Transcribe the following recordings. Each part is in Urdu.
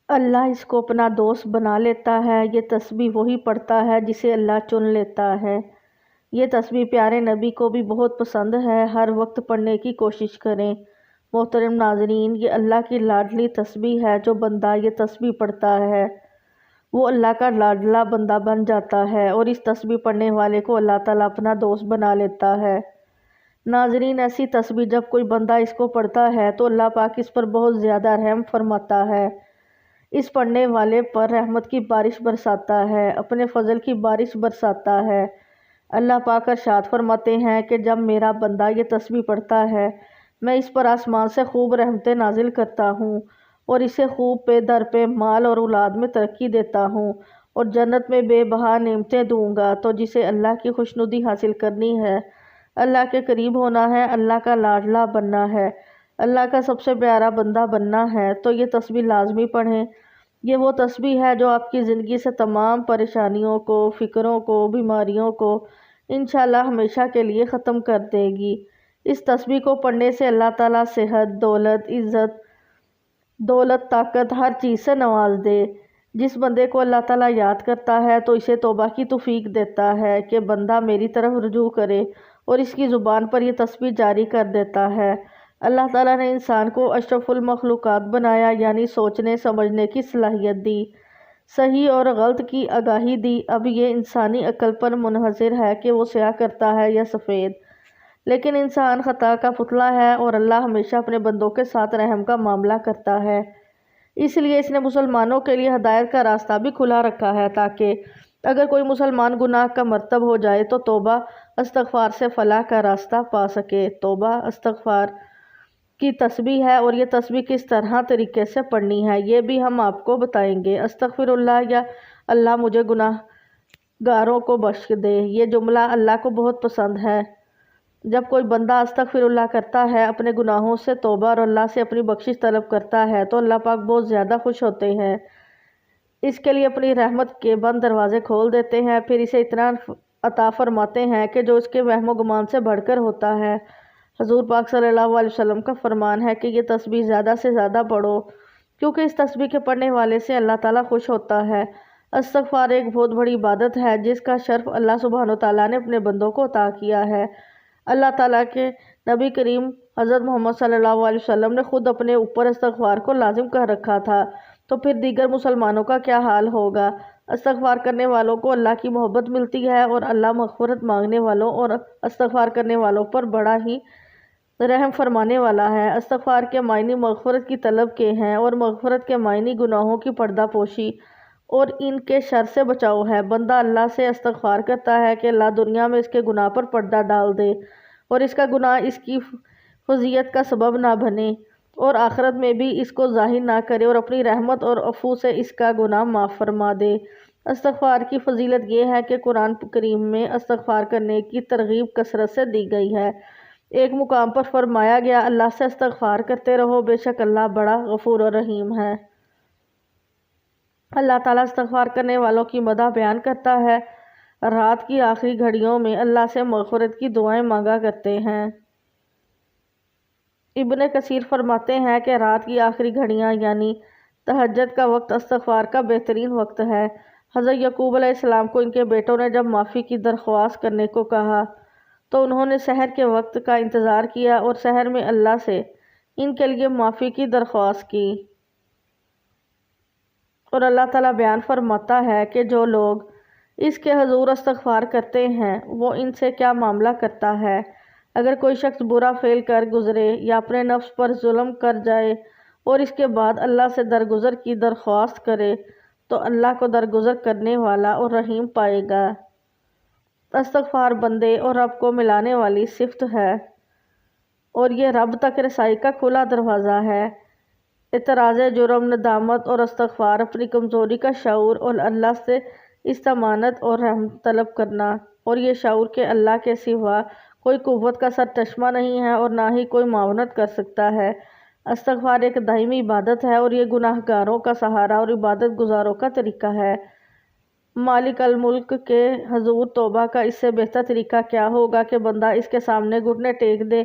اللہ اس کو اپنا دوست بنا لیتا ہے۔ یہ تسبیح وہی پڑھتا ہے جسے اللہ چن لیتا ہے۔ یہ تسبیح پیارے نبی کو بھی بہت پسند ہے، ہر وقت پڑھنے کی کوشش کریں۔ محترم ناظرین، یہ اللہ کی لاڈلی تسبیح ہے۔ جو بندہ یہ تسبیح پڑھتا ہے وہ اللہ کا لاڈلا بندہ بن جاتا ہے، اور اس تسبیح پڑھنے والے کو اللہ تعالیٰ اپنا دوست بنا لیتا ہے۔ ناظرین، ایسی تسبیح جب کوئی بندہ اس کو پڑھتا ہے تو اللہ پاک اس پر بہت زیادہ رحم فرماتا ہے، اس پڑھنے والے پر رحمت کی بارش برساتا ہے، اپنے فضل کی بارش برساتا ہے۔ اللہ پاک ارشاد فرماتے ہیں کہ جب میرا بندہ یہ تسبیح پڑھتا ہے میں اس پر آسمان سے خوب رحمتیں نازل کرتا ہوں، اور اسے خوب پہ در پہ مال اور اولاد میں ترقی دیتا ہوں، اور جنت میں بے بہا نعمتیں دوں گا۔ تو جسے اللہ کی خوشنودی حاصل کرنی ہے، اللہ کے قریب ہونا ہے، اللہ کا لاڈلا بننا ہے، اللہ کا سب سے پیارا بندہ بننا ہے، تو یہ تسبیح لازمی پڑھیں۔ یہ وہ تسبیح ہے جو آپ کی زندگی سے تمام پریشانیوں کو، فکروں کو، بیماریوں کو انشاءاللہ ہمیشہ کے لیے ختم کر دے گی۔ اس تسبیح کو پڑھنے سے اللہ تعالیٰ صحت، دولت، عزت، طاقت ہر چیز سے نواز دے۔ جس بندے کو اللہ تعالیٰ یاد کرتا ہے تو اسے توبہ کی توفیق دیتا ہے کہ بندہ میری طرف رجوع کرے، اور اس کی زبان پر یہ تسبیح جاری کر دیتا ہے۔ اللہ تعالیٰ نے انسان کو اشرف المخلوقات بنایا، یعنی سوچنے سمجھنے کی صلاحیت دی، صحیح اور غلط کی آگاہی دی۔ اب یہ انسانی عقل پر منحصر ہے کہ وہ سیاہ کرتا ہے یا سفید، لیکن انسان خطا کا پتلا ہے، اور اللہ ہمیشہ اپنے بندوں کے ساتھ رحم کا معاملہ کرتا ہے۔ اس لیے اس نے مسلمانوں کے لیے ہدایت کا راستہ بھی کھلا رکھا ہے، تاکہ اگر کوئی مسلمان گناہ کا مرتب ہو جائے تو توبہ استغفار سے فلاح کا راستہ پا سکے۔ توبہ استغفار کی تسبیح ہے، اور یہ تسبیح کس طرح طریقے سے پڑھنی ہے یہ بھی ہم آپ کو بتائیں گے۔ استغفر اللہ، یا اللہ مجھے گناہ گاروں کو بخش دے، یہ جملہ اللہ کو بہت پسند ہے۔ جب کوئی بندہ استغفر اللہ کرتا ہے، اپنے گناہوں سے توبہ اور اللہ سے اپنی بخشش طلب کرتا ہے تو اللہ پاک بہت زیادہ خوش ہوتے ہیں، اس کے لیے اپنی رحمت کے بند دروازے کھول دیتے ہیں، پھر اسے اتنا عطا فرماتے ہیں کہ جو اس کے وہم و گمان سے بڑھ کر ہوتا ہے۔ حضور پاک صلی اللہ علیہ وسلم کا فرمان ہے کہ یہ تسبیح زیادہ سے زیادہ پڑھو، کیونکہ اس تسبیح کے پڑھنے والے سے اللہ تعالیٰ خوش ہوتا ہے۔ استغفار ایک بہت بڑی عبادت ہے جس کا شرف اللہ سبحانہ وتعالیٰ نے اپنے بندوں کو عطا کیا ہے۔ اللہ تعالیٰ کے نبی کریم حضرت محمد صلی اللہ علیہ وسلم نے خود اپنے اوپر استغفار کو لازم کر رکھا تھا، تو پھر دیگر مسلمانوں کا کیا حال ہوگا۔ استغفار کرنے والوں کو اللہ کی محبت ملتی ہے، اور اللہ مغفرت مانگنے والوں اور استغفار کرنے والوں پر بڑا ہی رحم فرمانے والا ہے۔ استغفار کے معنی مغفرت کی طلب کے ہیں، اور مغفرت کے معنی گناہوں کی پردہ پوشی اور ان کے شر سے بچاؤ ہے۔ بندہ اللہ سے استغفار کرتا ہے کہ اللہ دنیا میں اس کے گناہ پر پردہ ڈال دے، اور اس کا گناہ اس کی فضیحت کا سبب نہ بنے، اور آخرت میں بھی اس کو ظاہر نہ کرے، اور اپنی رحمت اور عفو سے اس کا گناہ معاف فرما دے۔ استغفار کی فضیلت یہ ہے کہ قرآن کریم میں استغفار کرنے کی ترغیب کثرت سے دی گئی ہے۔ ایک مقام پر فرمایا گیا، اللہ سے استغفار کرتے رہو، بے شک اللہ بڑا غفور و رحیم ہے۔ اللہ تعالیٰ استغفار کرنے والوں کی مدح بیان کرتا ہے، رات کی آخری گھڑیوں میں اللہ سے مغفرت کی دعائیں مانگا کرتے ہیں۔ ابن کثیر فرماتے ہیں کہ رات کی آخری گھڑیاں یعنی تہجد کا وقت استغفار کا بہترین وقت ہے۔ حضرت یعقوب علیہ السلام کو ان کے بیٹوں نے جب معافی کی درخواست کرنے کو کہا تو انہوں نے سحر کے وقت کا انتظار کیا، اور سحر میں اللہ سے ان کے لیے معافی کی درخواست کی۔ اور اللہ تعالیٰ بیان فرماتا ہے کہ جو لوگ اس کے حضور استغفار کرتے ہیں وہ ان سے کیا معاملہ کرتا ہے۔ اگر کوئی شخص برا فعل کر گزرے یا اپنے نفس پر ظلم کر جائے اور اس کے بعد اللہ سے درگزر کی درخواست کرے تو اللہ کو درگزر کرنے والا اور رحیم پائے گا۔ استغفار بندے اور رب کو ملانے والی صفت ہے، اور یہ رب تک رسائی کا کھلا دروازہ ہے۔ اعتراض جرم، ندامت اور استغفار، اپنی کمزوری کا شعور اور اللہ سے استعانت اور رحمت طلب کرنا، اور یہ شعور کہ اللہ کے سوا کوئی قوت کا سرچشمہ نہیں ہے اور نہ ہی کوئی معاونت کر سکتا ہے۔ استغفار ایک دائمی عبادت ہے، اور یہ گناہ گاروں کا سہارا اور عبادت گزاروں کا طریقہ ہے۔ مالک الملک کے حضور توبہ کا اس سے بہتر طریقہ کیا ہوگا کہ بندہ اس کے سامنے گھٹنے ٹیک دے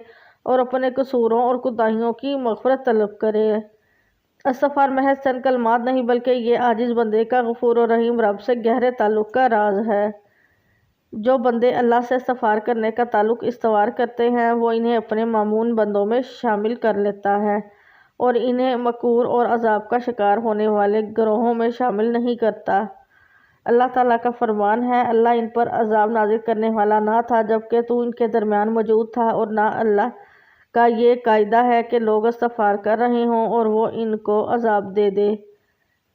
اور اپنے قصوروں اور کوتاہیوں کی مغفرت طلب کرے۔ استغفار محض چند کلمات نہیں بلکہ یہ عاجز بندے کا غفور و رحیم رب سے گہرے تعلق کا راز ہے۔ جو بندے اللہ سے استغفار کرنے کا تعلق استوار کرتے ہیں وہ انہیں اپنے مامون بندوں میں شامل کر لیتا ہے اور انہیں مکرو اور عذاب کا شکار ہونے والے گروہوں میں شامل نہیں کرتا۔ اللہ تعالیٰ کا فرمان ہے، اللہ ان پر عذاب نازل کرنے والا نہ تھا جبکہ تو ان کے درمیان موجود تھا، اور نہ اللہ کا یہ قاعدہ ہے کہ لوگ استغفار کر رہے ہوں اور وہ ان کو عذاب دے دے۔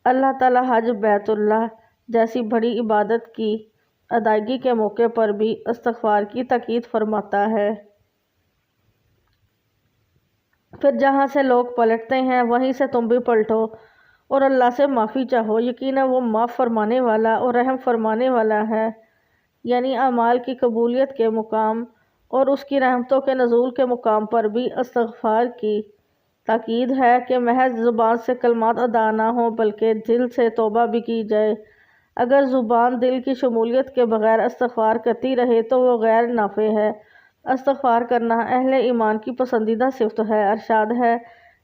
اللہ تعالیٰ حج بیت اللہ جیسی بڑی عبادت کی ادائیگی کے موقع پر بھی استغفار کی تاکید فرماتا ہے۔ پھر جہاں سے لوگ پلٹتے ہیں وہیں سے تم بھی پلٹو اور اللہ سے معافی چاہو، یقیناً وہ معاف فرمانے والا اور رحم فرمانے والا ہے۔ یعنی اعمال کی قبولیت کے مقام اور اس کی رحمتوں کے نزول کے مقام پر بھی استغفار کی تاکید ہے کہ محض زبان سے کلمات ادا نہ ہوں بلکہ دل سے توبہ بھی کی جائے۔ اگر زبان دل کی شمولیت کے بغیر استغفار کرتی رہے تو وہ غیر نافع ہے۔ استغفار کرنا اہل ایمان کی پسندیدہ صفت ہے۔ ارشاد ہے،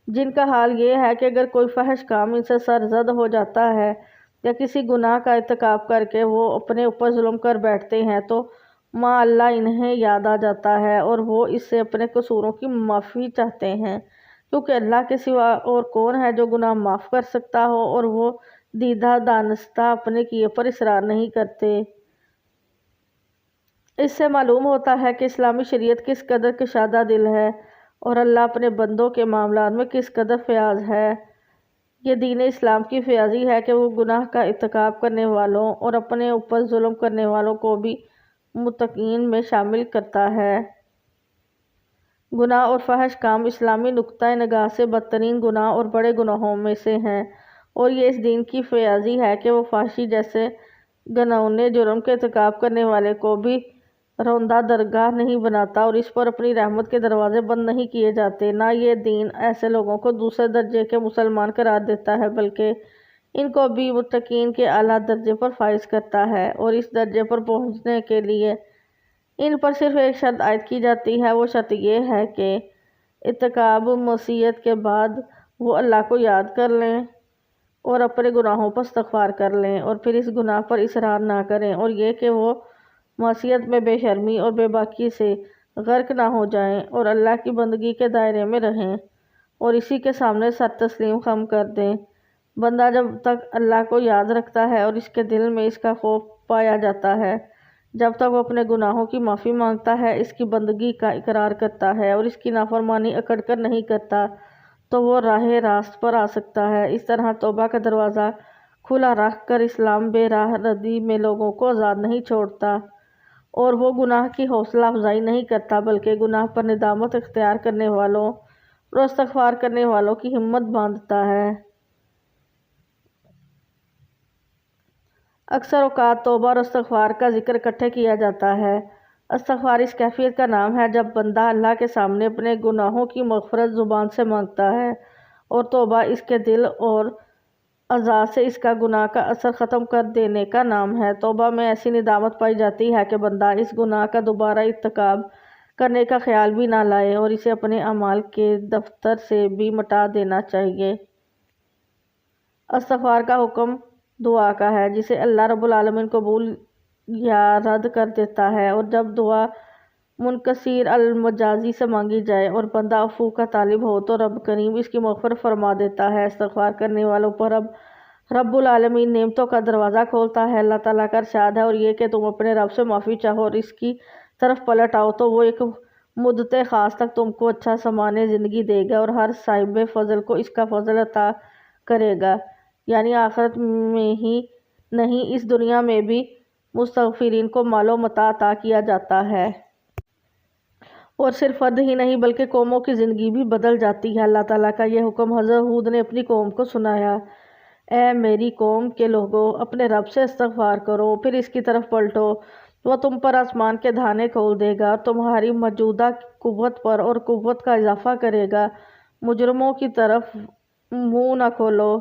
جن کا حال یہ ہے کہ اگر کوئی فحش کام ان سے سرزد ہو جاتا ہے یا کسی گناہ کا ارتکاب کر کے وہ اپنے اوپر ظلم کر بیٹھتے ہیں تو ماں اللہ انہیں یاد آ جاتا ہے اور وہ اس سے اپنے قصوروں کی معافی چاہتے ہیں، کیونکہ اللہ کے سوا اور کون ہے جو گناہ معاف کر سکتا ہو، اور وہ دیدہ دانستہ اپنے کیے پر اصرار نہیں کرتے۔ اس سے معلوم ہوتا ہے کہ اسلامی شریعت کس قدر کشادہ دل ہے اور اللہ اپنے بندوں کے معاملات میں کس قدر فیاض ہے۔ یہ دین اسلام کی فیاضی ہے کہ وہ گناہ کا ارتکاب کرنے والوں اور اپنے اوپر ظلم کرنے والوں کو بھی متقین میں شامل کرتا ہے۔ گناہ اور فحش کام اسلامی نقطۂ نگاہ سے بدترین گناہ اور بڑے گناہوں میں سے ہیں، اور یہ اس دین کی فیاضی ہے کہ وہ فحشی جیسے گھناؤنے جرم کے ارتکاب کرنے والے کو بھی روندا درگاہ نہیں بناتا اور اس پر اپنی رحمت کے دروازے بند نہیں کیے جاتے۔ نہ یہ دین ایسے لوگوں کو دوسرے درجے کے مسلمان قرار دیتا ہے بلکہ ان کو بھی متقین کے اعلیٰ درجے پر فائز کرتا ہے، اور اس درجے پر پہنچنے کے لیے ان پر صرف ایک شرط عائد کی جاتی ہے۔ وہ شرط یہ ہے کہ ارتکاب معصیت کے بعد وہ اللہ کو یاد کر لیں اور اپنے گناہوں پر استغفار کر لیں اور پھر اس گناہ پر اصرار نہ کریں، اور یہ کہ وہ معصیت میں بے شرمی اور بے باکی سے غرق نہ ہو جائیں اور اللہ کی بندگی کے دائرے میں رہیں اور اسی کے سامنے سر تسلیم خم کر دیں۔ بندہ جب تک اللہ کو یاد رکھتا ہے اور اس کے دل میں اس کا خوف پایا جاتا ہے، جب تک وہ اپنے گناہوں کی معافی مانگتا ہے، اس کی بندگی کا اقرار کرتا ہے اور اس کی نافرمانی اکڑ کر نہیں کرتا، تو وہ راہ راست پر آ سکتا ہے۔ اس طرح توبہ کا دروازہ کھلا رکھ کر اسلام بے راہ ردی میں لوگوں کو آزاد نہیں چھوڑتا اور وہ گناہ کی حوصلہ افزائی نہیں کرتا بلکہ گناہ پر ندامت اختیار کرنے والوں اور استغفار کرنے والوں کی ہمت باندھتا ہے۔ اکثر اوقات توبہ اور استغفار کا ذکر اکٹھے کیا جاتا ہے۔ استغفار اس کیفیت کا نام ہے جب بندہ اللہ کے سامنے اپنے گناہوں کی مغفرت زبان سے مانگتا ہے، اور توبہ اس کے دل اور اعضاء سے اس کا گناہ کا اثر ختم کر دینے کا نام ہے۔ توبہ میں ایسی ندامت پائی جاتی ہے کہ بندہ اس گناہ کا دوبارہ ارتکاب کرنے کا خیال بھی نہ لائے اور اسے اپنے اعمال کے دفتر سے بھی مٹا دینا چاہیے۔ استغفار کا حکم دعا کا ہے جسے اللہ رب العالمین قبول یا رد کر دیتا ہے، اور جب دعا منکسر المجازی سے مانگی جائے اور بندہ عفو کا طالب ہو تو رب کریم اس کی مغفرت فرما دیتا ہے۔ استغفار کرنے والوں پر رب العالمین نعمتوں کا دروازہ کھولتا ہے۔ اللہ تعالیٰ کا ارشاد ہے، اور یہ کہ تم اپنے رب سے معافی چاہو اور اس کی طرف پلٹ آؤ تو وہ ایک مدت خاص تک تم کو اچھا سامان زندگی دے گا اور ہر صاحب فضل کو اس کا فضل عطا کرے گا، یعنی آخرت میں ہی نہیں اس دنیا میں بھی مستغفرین کو مال و متاع عطا کیا جاتا ہے۔ اور صرف فرد ہی نہیں بلکہ قوموں کی زندگی بھی بدل جاتی ہے۔ اللہ تعالیٰ کا یہ حکم حضرت ہود نے اپنی قوم کو سنایا، اے میری قوم کے لوگوں، اپنے رب سے استغفار کرو، پھر اس کی طرف پلٹو، وہ تم پر آسمان کے دھانے کھول دے گا اور تمہاری موجودہ قوت پر اور قوت کا اضافہ کرے گا۔ مجرموں کی طرف منہ نہ کھولو۔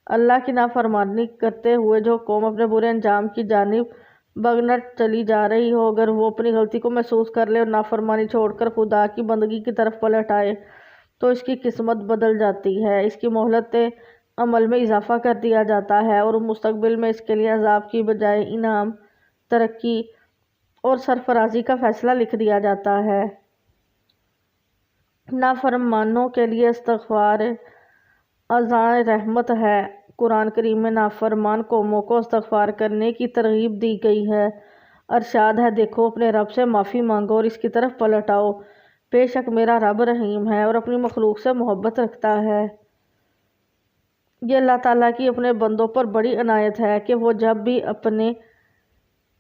اللہ کی نافرمانی کرتے ہوئے جو قوم اپنے برے انجام کی جانب بگنٹ چلی جا رہی ہو، اگر وہ اپنی غلطی کو محسوس کر لے اور نافرمانی چھوڑ کر خدا کی بندگی کی طرف پلٹ آئے تو اس کی قسمت بدل جاتی ہے، اس کی مہلت عمل میں اضافہ کر دیا جاتا ہے اور مستقبل میں اس کے لیے عذاب کی بجائے انعام، ترقی اور سرفرازی کا فیصلہ لکھ دیا جاتا ہے۔ نافرمانوں کے لیے استغفار اذان رحمت ہے۔ قرآن کریم میں نافرمان قوموں کو استغفار کرنے کی ترغیب دی گئی ہے۔ ارشاد ہے، دیکھو اپنے رب سے معافی مانگو اور اس کی طرف پلٹ آؤ، بے شک میرا رب رحیم ہے اور اپنی مخلوق سے محبت رکھتا ہے۔ یہ اللہ تعالیٰ کی اپنے بندوں پر بڑی عنایت ہے کہ وہ جب بھی اپنے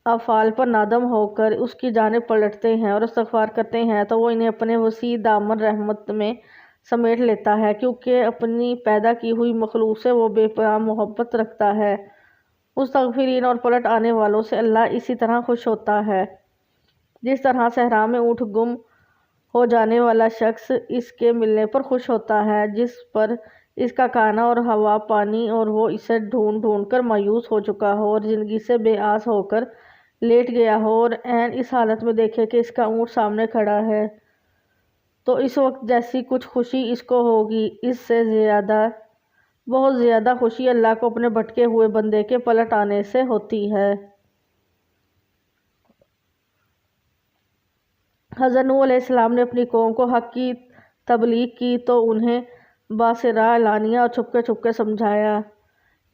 افعال پر نادم ہو کر اس کی جانب پلٹتے ہیں اور استغفار کرتے ہیں تو وہ انہیں اپنے وسیع دامن رحمت میں سمیٹ لیتا ہے، کیونکہ اپنی پیدا کی ہوئی مخلوق سے وہ بے پناہ محبت رکھتا ہے۔ مستغفرین اور پلٹ آنے والوں سے اللہ اسی طرح خوش ہوتا ہے جس طرح صحرا میں اونٹ گم ہو جانے والا شخص اس کے ملنے پر خوش ہوتا ہے، جس پر اس کا کھانا اور ہوا پانی اور وہ اسے ڈھونڈ ڈھونڈ کر مایوس ہو چکا ہو اور زندگی سے بے آس ہو کر لیٹ گیا ہو اور عین اس حالت میں دیکھے کہ اس کا اونٹ سامنے کھڑا ہے، تو اس وقت جیسی کچھ خوشی اس کو ہوگی، اس سے زیادہ، بہت زیادہ خوشی اللہ کو اپنے بھٹکے ہوئے بندے کے پلٹ آنے سے ہوتی ہے۔ حضرت نوح علیہ السلام نے اپنی قوم کو حق کی تبلیغ کی تو انہیں باصرہ اعلانیہ اور چھپکے چھپکے سمجھایا۔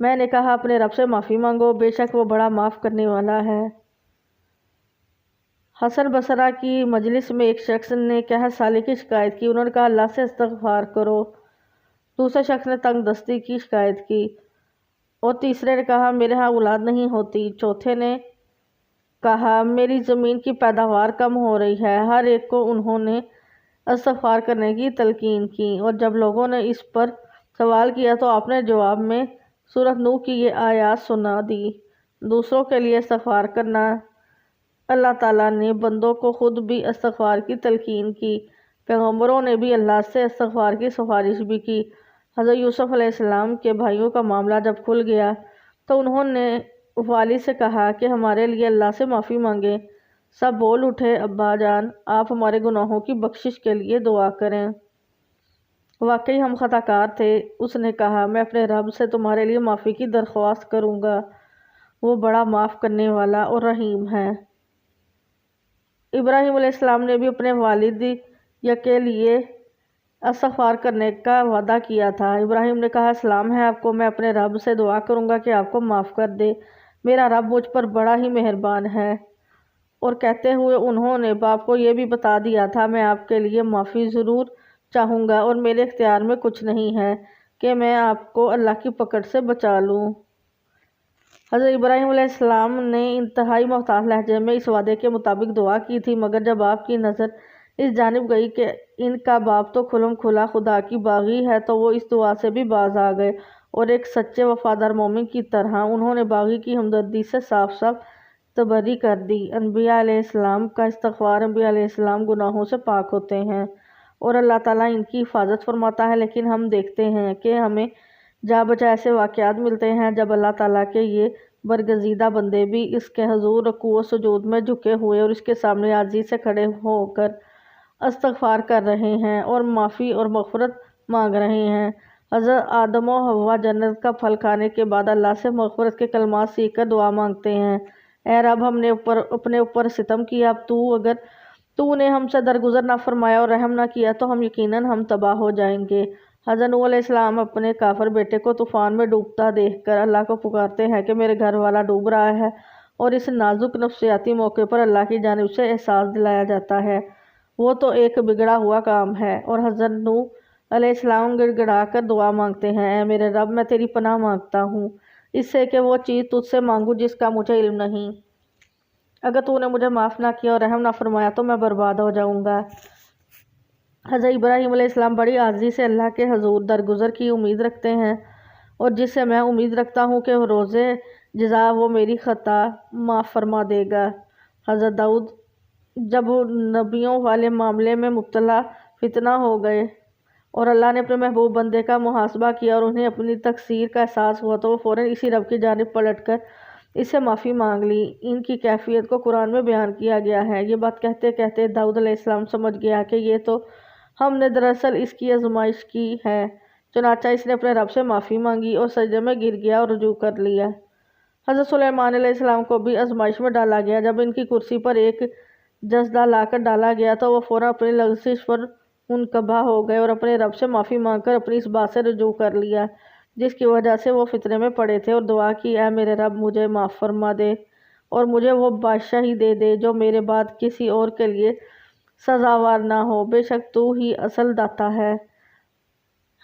میں نے کہا، اپنے رب سے معافی مانگو، بے شک وہ بڑا معاف کرنے والا ہے۔ حسن بصرہ کی مجلس میں ایک شخص نے قحط سالی کی شکایت کی، انہوں نے کہا اللہ سے استغفار کرو۔ دوسرے شخص نے تنگ دستی کی شکایت کی اور تیسرے نے کہا میرے ہاں اولاد نہیں ہوتی۔ چوتھے نے کہا میری زمین کی پیداوار کم ہو رہی ہے۔ ہر ایک کو انہوں نے استغفار کرنے کی تلقین کی اور جب لوگوں نے اس پر سوال کیا تو آپ نے جواب میں سورۃ نوح کی یہ آیات سنا دی۔ دوسروں کے لیے استغفار کرنا۔ اللہ تعالیٰ نے بندوں کو خود بھی استغفار کی تلقین کی، پیغمبروں نے بھی اللہ سے استغفار کی سفارش بھی کی۔ حضرت یوسف علیہ السلام کے بھائیوں کا معاملہ جب کھل گیا تو انہوں نے والد سے کہا کہ ہمارے لیے اللہ سے معافی مانگیں۔ سب بول اٹھے، ابا جان آپ ہمارے گناہوں کی بخشش کے لیے دعا کریں، واقعی ہم خطا کار تھے۔ اس نے کہا میں اپنے رب سے تمہارے لیے معافی کی درخواست کروں گا، وہ بڑا معاف کرنے والا اور رحیم ہے۔ ابراہیم علیہ السلام نے بھی اپنے والد کے لیے استغفار کرنے کا وعدہ کیا تھا۔ ابراہیم نے کہا سلام ہے آپ کو، میں اپنے رب سے دعا کروں گا کہ آپ کو معاف کر دے، میرا رب مجھ پر بڑا ہی مہربان ہے۔ اور کہتے ہوئے انہوں نے باپ کو یہ بھی بتا دیا تھا میں آپ کے لیے معافی ضرور چاہوں گا اور میرے اختیار میں کچھ نہیں ہے کہ میں آپ کو اللہ کی پکڑ سے بچا لوں۔ حضرت ابراہیم علیہ السلام نے انتہائی محتاط لہجے میں اس وعدے کے مطابق دعا کی تھی، مگر جب آپ کی نظر اس جانب گئی کہ ان کا باپ تو کھلم کھلا خدا کی باغی ہے تو وہ اس دعا سے بھی باز آ گئے اور ایک سچے وفادار مومن کی طرح انہوں نے باغی کی ہمدردی سے صاف صاف تبری کر دی۔ انبیاء علیہ السلام کا استغفار، انبیاء علیہ السلام گناہوں سے پاک ہوتے ہیں اور اللہ تعالیٰ ان کی حفاظت فرماتا ہے، لیکن ہم دیکھتے ہیں کہ ہمیں جا بجا ایسے واقعات ملتے ہیں جب اللہ تعالیٰ کے یہ برگزیدہ بندے بھی اس کے حضور رکوع و سجود میں جھکے ہوئے اور اس کے سامنے عاجزی سے کھڑے ہو کر استغفار کر رہے ہیں اور معافی اور مغفرت مانگ رہے ہیں۔ حضرت آدم و حوا جنت کا پھل کھانے کے بعد اللہ سے مغفرت کے کلمات سیکھ کر دعا مانگتے ہیں، اے رب ہم نے اپنے اوپر ستم کیا، اب اگر تو نے ہم سے درگزر نہ فرمایا اور رحم نہ کیا تو یقیناً ہم تباہ ہو جائیں گے۔ حضرت نوح علیہ السلام اپنے کافر بیٹے کو طوفان میں ڈوبتا دیکھ کر اللہ کو پکارتے ہیں کہ میرے گھر والا ڈوب رہا ہے، اور اس نازک نفسیاتی موقع پر اللہ کی جانب سے احساس دلایا جاتا ہے وہ تو ایک بگڑا ہوا کام ہے، اور حضرت نوح علیہ السلام گڑ گڑا کر دعا مانگتے ہیں، اے میرے رب میں تیری پناہ مانگتا ہوں اس سے کہ وہ چیز تجھ سے مانگوں جس کا مجھے علم نہیں، اگر تو نے مجھے معاف نہ کیا اور رحم نہ فرمایا تو میں برباد ہو جاؤں گا۔ حضرت ابراہیم علیہ السلام بڑی عاجزی سے اللہ کے حضور درگزر کی امید رکھتے ہیں، اور جس سے میں امید رکھتا ہوں کہ روز جزا وہ میری خطا معاف فرما دے گا۔ حضرت داؤد جب نبیوں والے معاملے میں مبتلا فتنہ ہو گئے اور اللہ نے اپنے محبوب بندے کا محاسبہ کیا اور انہیں اپنی تقصیر کا احساس ہوا تو وہ فوراً اسی رب کی جانب پلٹ کر اس سے معافی مانگ لی۔ ان کی کیفیت کو قرآن میں بیان کیا گیا ہے۔ یہ بات کہتے کہتے داؤد علیہ السلام سمجھ گیا کہ یہ تو ہم نے دراصل اس کی آزمائش کی ہے۔ چنانچہ اس نے اپنے رب سے معافی مانگی اور سجدے میں گر گیا اور رجوع کر لیا۔ حضرت سلیمان علیہ السلام کو بھی آزمائش میں ڈالا گیا۔ جب ان کی کرسی پر ایک جسدہ لا کر ڈالا گیا تو وہ فوراً اپنی لغزش پر منقبہ ہو گئے اور اپنے رب سے معافی مانگ کر اپنی اس بات سے رجوع کر لیا جس کی وجہ سے وہ فتنے میں پڑے تھے، اور دعا کی، اے میرے رب، مجھے معاف فرما دے اور مجھے وہ بادشاہی دے دے جو میرے بعد کسی اور کے لیے سزاوار نہ ہو، بے شک تو ہی اصل داتا ہے۔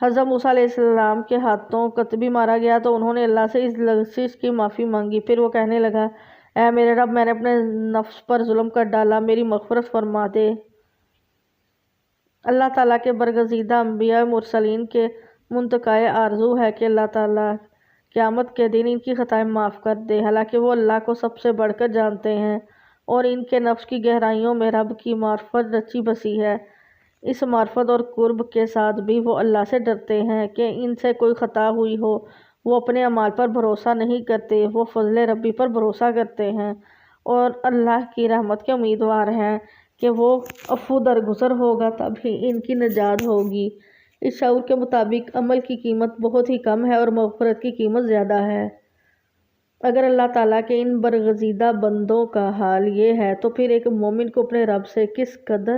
حضرت موسیٰ علیہ السلام کے ہاتھوں قطبی مارا گیا تو انہوں نے اللہ سے اس لغزش کی معافی مانگی۔ پھر وہ کہنے لگا، اے میرے رب، میں نے اپنے نفس پر ظلم کر ڈالا، میری مغفرت فرما دے۔ اللہ تعالیٰ کے برگزیدہ انبیاء مرسلین کے منتقائے آرزو ہے کہ اللہ تعالیٰ قیامت کے دن ان کی خطائیں معاف کر دے، حالانکہ وہ اللہ کو سب سے بڑھ کر جانتے ہیں اور ان کے نفس کی گہرائیوں میں رب کی معرفت رچی بسی ہے۔ اس معرفت اور قرب کے ساتھ بھی وہ اللہ سے ڈرتے ہیں کہ ان سے کوئی خطا ہوئی ہو۔ وہ اپنے اعمال پر بھروسہ نہیں کرتے، وہ فضل ربی پر بھروسہ کرتے ہیں اور اللہ کی رحمت کے امیدوار ہیں کہ وہ عفو درگزر ہوگا، تبھی ان کی نجات ہوگی۔ اس شعور کے مطابق عمل کی قیمت بہت ہی کم ہے اور مغفرت کی قیمت زیادہ ہے۔ اگر اللہ تعالیٰ کے ان برگزیدہ بندوں کا حال یہ ہے تو پھر ایک مومن کو اپنے رب سے کس قدر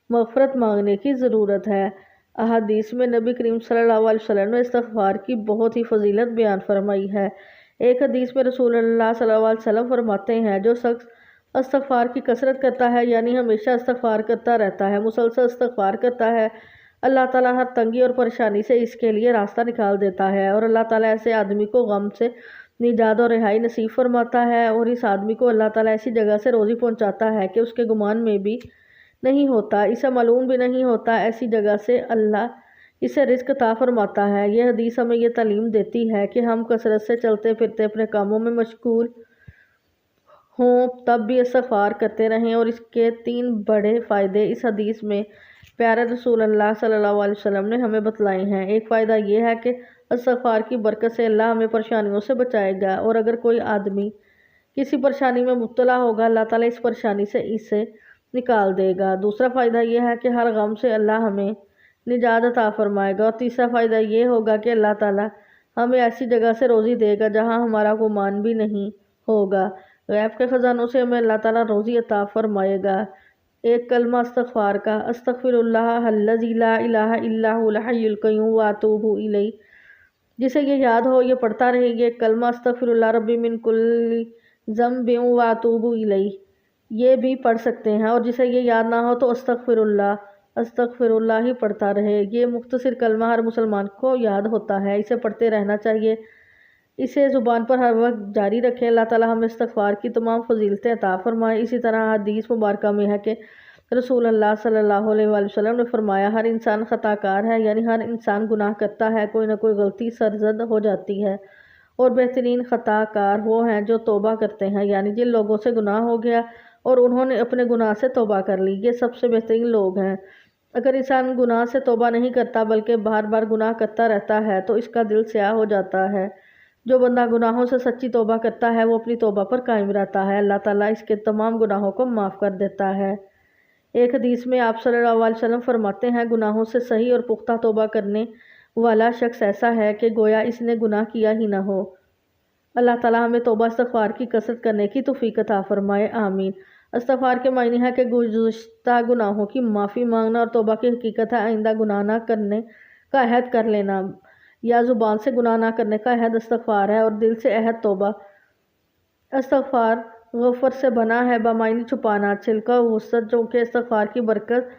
مغفرت مانگنے کی ضرورت ہے۔ احادیث میں نبی کریم صلی اللہ علیہ وسلم نے استغفار کی بہت ہی فضیلت بیان فرمائی ہے۔ ایک حدیث میں رسول اللہ صلی اللہ علیہ وسلم فرماتے ہیں، جو شخص استغفار کی کثرت کرتا ہے، یعنی ہمیشہ استغفار کرتا رہتا ہے، مسلسل استغفار کرتا ہے، اللہ تعالیٰ ہر تنگی اور پریشانی سے اس کے لیے راستہ نکال دیتا ہے، اور اللہ تعالیٰ ایسے آدمی کو غم سے نجات اور رہائی نصیب فرماتا ہے، اور اس آدمی کو اللہ تعالیٰ ایسی جگہ سے روزی پہنچاتا ہے کہ اس کے گمان میں بھی نہیں ہوتا، اسے معلوم بھی نہیں ہوتا، ایسی جگہ سے اللہ اسے رزق عطا فرماتا ہے۔ یہ حدیث ہمیں یہ تعلیم دیتی ہے کہ ہم کثرت سے چلتے پھرتے اپنے کاموں میں مشغول ہوں تب بھی استغفار کرتے رہیں، اور اس کے 3 بڑے فائدے اس حدیث میں پیارے رسول اللہ صلی اللہ علیہ وسلم نے ہمیں بتلائے ہیں۔ ایک فائدہ یہ ہے کہ استغفار کی برکت سے اللہ ہمیں پریشانیوں سے بچائے گا، اور اگر کوئی آدمی کسی پریشانی میں مبتلا ہوگا، اللہ تعالیٰ اس پریشانی سے اسے نکال دے گا۔ دوسرا فائدہ یہ ہے کہ ہر غم سے اللہ ہمیں نجات عطا فرمائے گا، اور تیسرا فائدہ یہ ہوگا کہ اللہ تعالیٰ ہمیں ایسی جگہ سے روزی دے گا جہاں ہمارا گمان بھی نہیں ہوگا۔ غیب کے خزانوں سے ہمیں اللہ تعالیٰ روزی عطا فرمائے گا۔ ایک کلمہ استغفار کا، استغفر اللہ الذی لا الہ الا هو الحی القیوم واتوب الیہ، جسے یہ یاد ہو یہ پڑھتا رہے۔ یہ کلمہ استغفر اللہ ربی من کل ذنب واتوب الیہ یہ بھی پڑھ سکتے ہیں، اور جسے یہ یاد نہ ہو تو استغفر اللہ ہی پڑھتا رہے۔ یہ مختصر کلمہ ہر مسلمان کو یاد ہوتا ہے، اسے پڑھتے رہنا چاہیے، اسے زبان پر ہر وقت جاری رکھیں۔ اللہ تعالیٰ ہمیں استغفار کی تمام فضیلتیں عطا فرمائے۔ اسی طرح حدیث مبارکہ میں ہے کہ رسول اللہ صلی اللہ علیہ وآلہ وسلم نے فرمایا، ہر انسان خطا کار ہے، یعنی ہر انسان گناہ کرتا ہے، کوئی نہ کوئی غلطی سرزد ہو جاتی ہے، اور بہترین خطا کار وہ ہیں جو توبہ کرتے ہیں، یعنی جن لوگوں سے گناہ ہو گیا اور انہوں نے اپنے گناہ سے توبہ کر لی، یہ سب سے بہترین لوگ ہیں۔ اگر انسان گناہ سے توبہ نہیں کرتا بلکہ بار بار گناہ کرتا رہتا ہے تو اس کا دل سیاہ ہو جاتا ہے۔ جو بندہ گناہوں سے سچی توبہ کرتا ہے وہ اپنی توبہ پر قائم رہتا ہے، اللہ تعالیٰ اس کے تمام گناہوں کو معاف کر دیتا ہے۔ ایک حدیث میں آپ صلی اللہ علیہ وسلم فرماتے ہیں، گناہوں سے صحیح اور پختہ توبہ کرنے والا شخص ایسا ہے کہ گویا اس نے گناہ کیا ہی نہ ہو۔ اللہ تعالیٰ ہمیں توبہ استغفار کی کثرت کرنے کی توفیق عطا فرمائے، آمین۔ استغفار کے معنی ہے کہ گزشتہ گناہوں کی معافی مانگنا، اور توبہ کی حقیقت ہے آئندہ گناہ نہ کرنے کا عہد کر لینا، یا زبان سے گناہ نہ کرنے کا عہد استغفار ہے، اور دل سے عہد توبہ۔ استغفار غفر سے بنا ہے، بمعنی چھپانا، چھلکا وسط، جو کہ استغفار کی برکت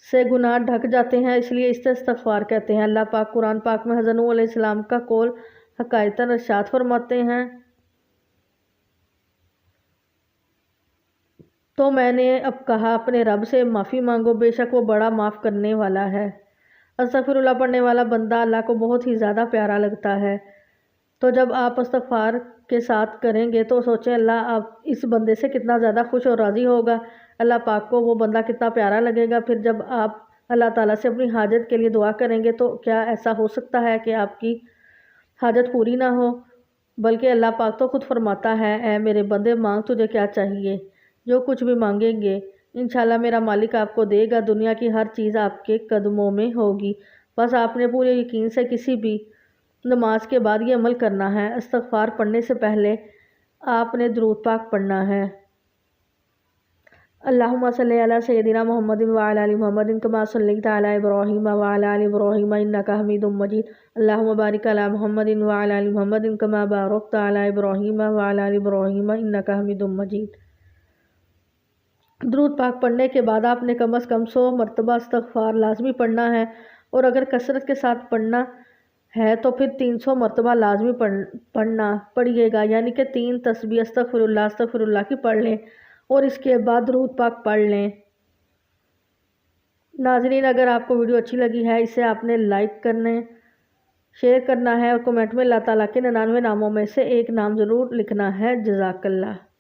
سے گناہ ڈھک جاتے ہیں، اس لیے اسے استغفار کہتے ہیں۔ اللہ پاک قرآن پاک میں حضرت نوح علیہ السلام کا قول حکایتاً ارشاد فرماتے ہیں، تو میں نے اب کہا، اپنے رب سے معافی مانگو، بے شک وہ بڑا معاف کرنے والا ہے۔ استغفر اللہ پڑھنے والا بندہ اللہ کو بہت ہی زیادہ پیارا لگتا ہے۔ تو جب آپ استغفار کے ساتھ کریں گے تو سوچیں اللہ آپ اس بندے سے کتنا زیادہ خوش اور راضی ہوگا، اللہ پاک کو وہ بندہ کتنا پیارا لگے گا۔ پھر جب آپ اللہ تعالیٰ سے اپنی حاجت کے لیے دعا کریں گے تو کیا ایسا ہو سکتا ہے کہ آپ کی حاجت پوری نہ ہو؟ بلکہ اللہ پاک تو خود فرماتا ہے، اے میرے بندے، مانگ، تجھے کیا چاہیے، جو کچھ بھی مانگیں گے انشاءاللہ میرا مالک آپ کو دے گا، دنیا کی ہر چیز آپ کے قدموں میں ہوگی۔ بس آپ نے پورے یقین سے کسی بھی نماز کے بعد یہ عمل کرنا ہے۔ استغفار پڑھنے سے پہلے آپ نے درود پاک پڑھنا ہے۔ اللہم صلی علی سیدنا محمد وعلی آل محمد کما صلیت علی ابراہیم وعلی آل ابراہیم انک حمید مجید۔ اللہم بارک علی محمد وعلی آل محمد کما بارکت علی ابراہیم وعلی آل ابراہیم انک حمید مجید۔ درود پاک پڑھنے کے بعد آپ نے کم از کم 100 مرتبہ استغفار لازمی پڑھنا ہے، اور اگر کثرت کے ساتھ پڑھنا ہے تو پھر 300 مرتبہ لازمی پڑھیے گا، یعنی کہ 3 تسبیح استغفر اللہ کی پڑھ لیں اور اس کے بعد درود پاک پڑھ لیں۔ ناظرین، اگر آپ کو ویڈیو اچھی لگی ہے اسے آپ نے لائک کرنے، شیئر کرنا ہے اور کمنٹ میں اللہ تعالیٰ کے 99 ناموں میں سے ایک نام ضرور لکھنا ہے۔ جزاک اللہ۔